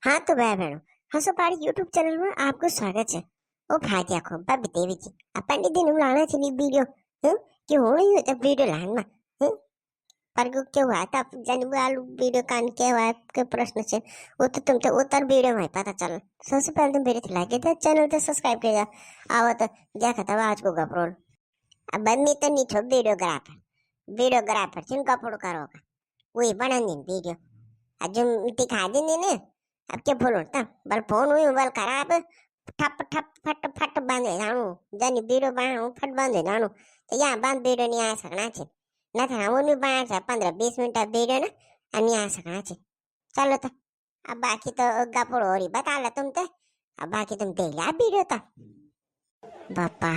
हाँ तो भाई बहनों, હસોપાડી યુટ્યુબ ચેનલમાં આપનું સ્વાગત છે. ઓ ભાગ્યા ખો બાબી દેવીજી આ પંડિત નું લાણા છે ની વિડિયો હે કે હોણી તો વિડિયો લાનમાં હે पर क्या हुआ था जाने वालू वीडियो कान क्या हुआ के प्रश्न से वो तो तुम तो उतर वीडियो में पता चल. सबसे पहले तुम मेरे लाइक था चैनल तो सब्सक्राइब कर आओ तो देखा था आज को गपरोल अब बन्नी तो नहीं छो वीडियोग्राफर जिन कपड़ों करोगा वही बना नहीं वीडियो आज जो दिखा देने ने अब क्या बोलता बल फोन हुई बल खराब ठप ठप फट फट बांधे जाणू जानी वीडियो बनाऊ फट बांधे जाणू तो यहाँ बांध वीडियो नहीं आ सकना है ना था वो नहीं बना था 15-20 मिनट वीडियो ना नहीं आ सकना है. चलो तो अब बाकी तो गपड़ और ही बता ला तुम तो अब बाकी तुम देख लिया वीडियो तो बापा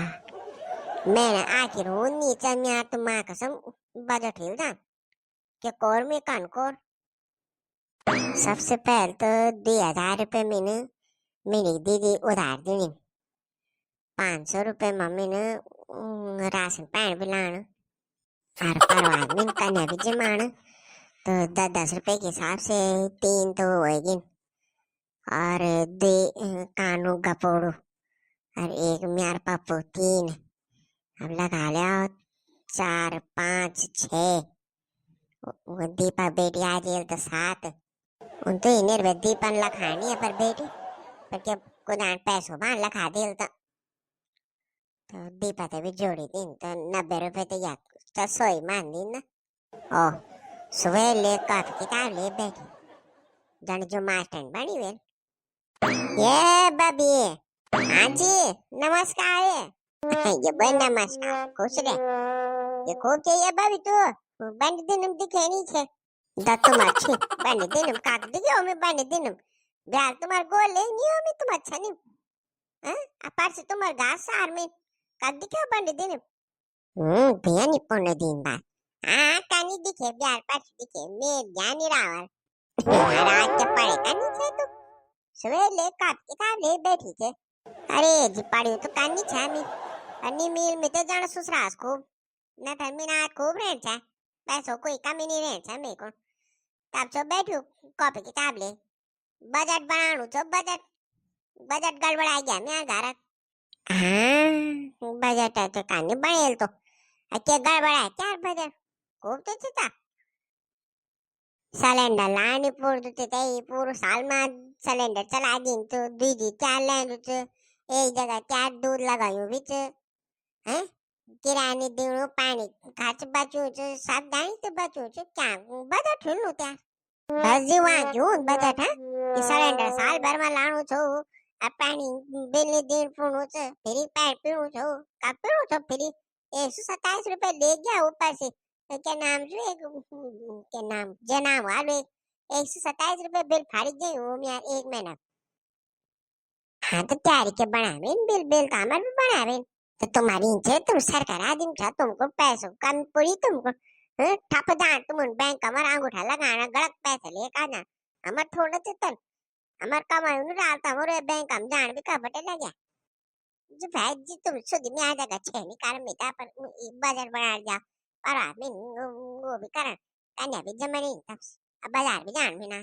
मैंने आखिर वो नीचे में तुम माँ कसम बजट हिल जा क्या कोर में कान कोर सबसे पहले तो 2,000 रुपये मैंने मेरी दीदी उधार देनी 500 रुपये मम्मी ने राशन पानी भी लाना और परवाद में कन्या भी जमाना तो 10-10 रुपये के हिसाब से 3 तो होएगी और दे कानू गपोड़ू और एक म्यार पप्पू 3 अब लगा लिया 4-5-6 दीपा बेटी आज तो 7 उन तो इन्हें दीपन लखानी है पर बेटी पर क्या कुदान पैसों बान लखा दे तो दीपा तो भी जोड़ी दिन तो 90 रुपये तो याद तो 100 ही मान दी ना. ओ सुबह ले कॉपी किताब ले बैठी जन जो मास्टर बनी वेल ये बबी हाँ जी नमस्कार ये बन नमस्कार खुश रहे ये खूब चाहिए बबी तू बंद दिन दिखे नहीं छे दत्तु मच्छी बंद दिन काक दिखे हमें बंद दिन ब्याल तुम्हारे गोल ले नहीं हमें तुम अच्छा नहीं हैं अपार से तुम्हारे घास सार में काक दिखे बंद दिन भैया नहीं पौने दिन बाद हाँ कानी दिखे ब्याल पास दिखे मैं ज्ञानी रावल रात के पढ़े कानी छे तू सुबह ले काट किताब ले बैठी छे अरे जी पढ़ी तो कानी छे मी अन्नी मील में तो जान सुसरास खूब न धन में ना खूब रहन छे पैसों कोई कमी नहीं रहन छे मेरे को तब जो बैठू कॉपी किताब ले बजट बनाणु छो बजट गड़बड़ा गया मैं घर हाँ बजट तो कानी बनेल तो क्या गड़बड़ा है क्या बजट खूब तो था सिलेंडर लाने पड़ते थे पूरे साल में सिलेंडर चला दी तो 2-4 लेंदु तो एक जगह 4 दूध लगायूं बीच हैं किराने देणो पानी खर्च बचू तो सब दाई तो बचू तो क्या बजट हुनु त्या बस जी वहां क्यों बजट है कि सिलेंडर साल भर में लाणु छो आ पानी बिल देण पुणु छे फिर पानी पीणु छो का पीणु छो फिर 127 रुपए ले गया ऊपर से तो क्या नाम जो एक क्या नाम जना वाले 127 रुपए बिल फाड़ी गई वो यार एक महीना हाँ तो तैयारी के बनावे बिल का अमर भी बनावे तो तुम्हारी इंचे तुम सरकार आदमी था तुमको पैसों कम पड़ी तुमको ठप जान तुम बैंक हमारा अंगूठा लगाना गलत पैसे लेकर आना हमार थोड़ा चेतन हमार कमाई उन्हें डालता हमारे बैंक हम जान भी का बटे लगे जो भाई जी तुम सुधी में आ जाएगा छह निकाल में था पर बजट बना दिया पर आदमी वो भी करण कन्या भी जमा नहीं था अब बाजार भी जान भी ना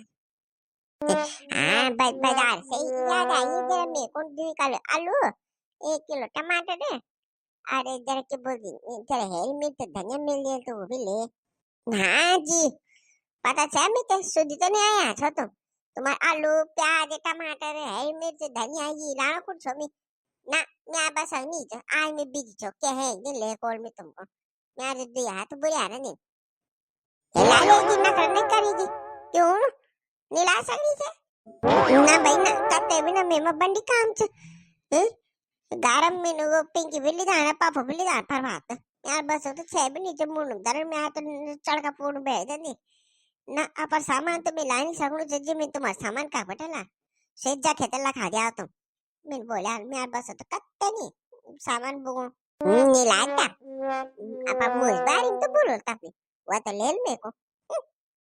हाँ बाजार से याद आई जरा मेरे को निकाल आलू 1 किलो टमाटर दे अरे जरा के बोल दी जरा हेरी मिर्च धनिया मिल जाए तो वो भी ले हाँ जी पता चला मैं तो सुधी तो नहीं आया छो तुम्हारे आलू प्याज टमाटर हेरी मिर्च धनिया ये लाना कुछ छो ना मैं बस नहीं छो आज मैं बिजी छो क्या है ये ले कॉल में तुमको मैं आज दिया तो बुरा नहीं ला लेगी ना करने करेगी क्यों नहीं ला सकती थे ना भाई ना करते भी ना मेरा बंडी काम छ गारम में वो पिंकी बिल्ली जाना पापा बिल्ली जाना पर बात यार बस तो छह भी नीचे मुंड दर में आ तो चढ़ का पूर्ण बैठ जाती ना अपर सामान तो मैं ला नहीं सकूं जज में तुम्हारा सामान का बटला से जा खेत ला खा दिया तुम मैंने बोला मैं बस तो कत्ते नहीं सामान बुगो नहीं लाता अब मुझ बारी तो बोलो तब वो तो ले मेरे को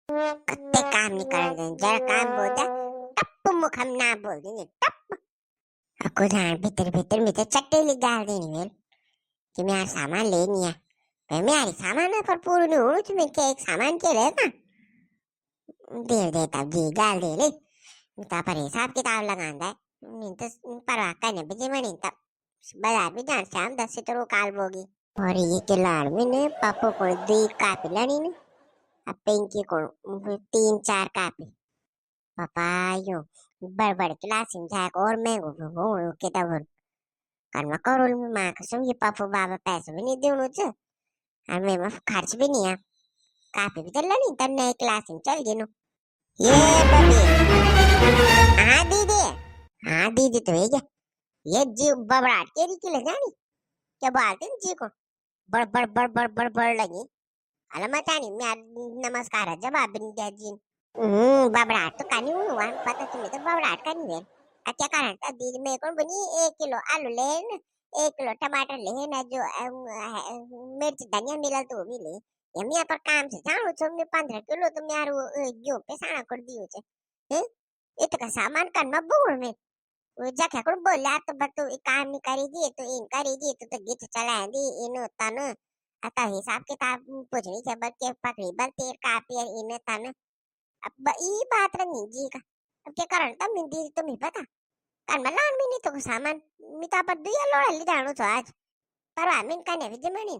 कत्ते काम नहीं कर रहे जरा काम बोलता टप मुखम ना बोल देंगे टप आपको ध्यान भीतर में तो चट्टेली डाल देनी मेरे कि मैं सामान लेनी है भाई मेरी सामान है पर पूरी नहीं हो तो मैं क्या एक सामान के लेगा देर देता जी गाल दे ले ता पर हिसाब किताब लगांदा है नी तो परवाह करने बिजे मणी तब बाजार भी जान श्याम 10 तो काल बोगी और ये के लाड़ में ने पापो को दी कापी लड़ी ने अब पिंकी को 3 4 कापी पापा यो बड़ बड़ क्लास में जाए और मैं वो के तब कर मैं करोल में मां कसम ये पापो बाबा पैसे भी नहीं देउनु छ और मैं खर्च भी नहीं है कापी भी चल लड़ी तब नए क्लास में चल गिनो ये बबी हाँ दीदी हाँ दीदी तो है क्या ये जी बबड़ाट के रिकी ले जानी क्या बोलते हैं जी को बड़ बड़ बड़ बड़ बड़ बड़ लगी अला मतानी मैं नमस्कार है जवाब नहीं दिया जी बबड़ाट तो कानी हुआ पता तुम्हें तो बबड़ाट कानी है क्या कारण था दीदी मेरे को बनी 1 किलो आलू ले न 1 किलो टमाटर ले ना जो मिर्च धनिया मिला तो मिले ये मैं पर काम से जाऊँ तो मैं 15 किलो तो मैं यार जो पैसा कर दियो छे इतना सामान करना बोल में वो जाके को बोला तो बतू काम नहीं करी दी तो इन करी दी तो गीत चला दी इन तन आता हिसाब किताब पूछनी के बट के पकड़ी बल तेर कापी इन तन अब ई बात रंगी जी का अब क्या कारण तब मैं दी तुम्हें पता कान मलान भी नहीं तो सामान मिता पर दिया लोड़ा ले जानो तो आज पर आमिन का ने भी जमनी